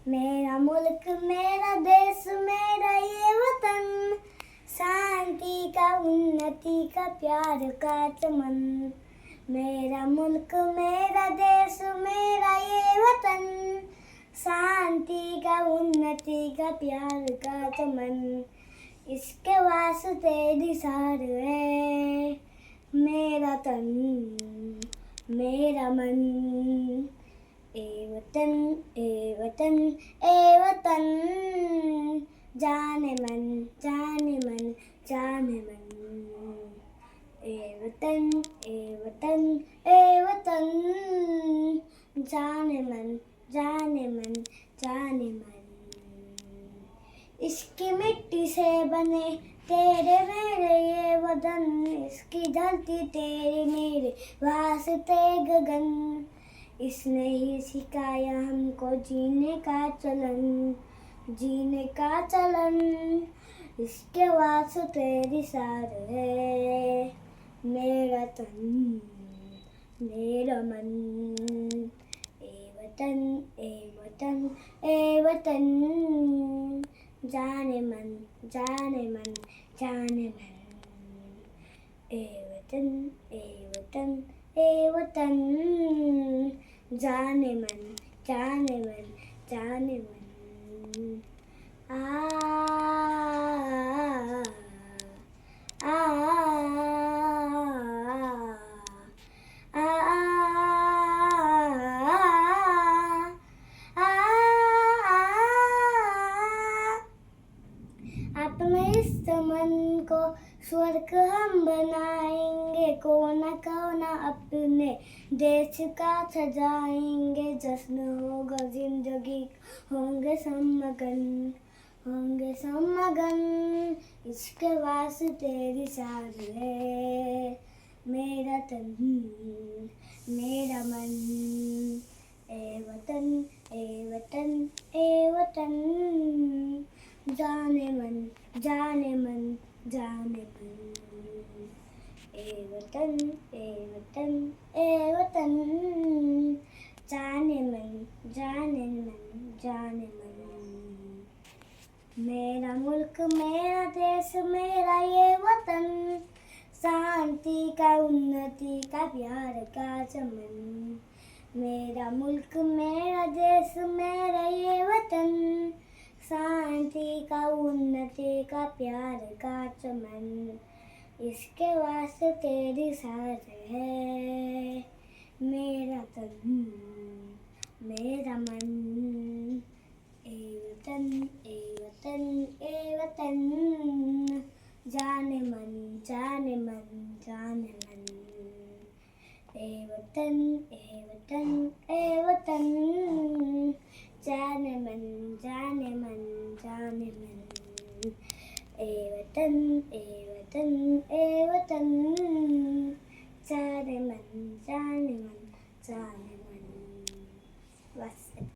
मेरा मुल्क मेरा देश मेरा ये वतन, शांति का उन्नति का प्यार का चमन। मेरा मुल्क मेरा देश मेरा ये वतन, शांति का उन्नति का प्यार का चमन। इसके वास्ते निसार है मेरा तन मेरा मन। ए वतन ए वतन ए वतन, जाने मन जाने मन जाने मन। ए वतन ए वतन ए वतन, जाने मन जाने मन जाने मन। इसकी मिट्टी से बने तेरे मेरे ये वतन, इसकी धरती तेरे मेरे वास्ते गगन। इसने ही सिखाया हमको जीने का चलन, जीने का चलन। इसके वास्ते निसार है मेरा तन मेरा मन। ए वतन ए वतन ए वतन, जाने मन जाने मन जाने मन। ए वतन ए वतन ए वतन, जाने मन जाने मन जाने मन। आ आ अपने इस मन को स्वर्ग हम बनाएंगे, कोना कोना अपने देश का सजाएंगे। जश्न होगा जिंदगी, होंगे समगन होंगे समगन। इसके वास्ते निसार है मेरा तन मेरा मन। ए वतन ए वतन ए वतन, जाने मन जाने मन जाने मन। ए वतन ए वतन ए वतन, जाने मन जाने मन जाने मन। मेरा मुल्क मेरा देश मेरा ये वतन, शांति का उन्नति का प्यार का चमन। मेरा मुल्क मेरा देश मेरा ये वतन, शांति का उन्नति का प्यार का चमन। इसके वास्ते निसार है मेरा तन मेरा मन। ए वतन ए वतन ए वतन, जाने मन जाने मन जाने मन। ए वतन ए वतन ए वतन, जाने मन जाने मन जाने मन। ए वतन ए वतन ए वतन, जाने मन जाने मन जाने मन। बस।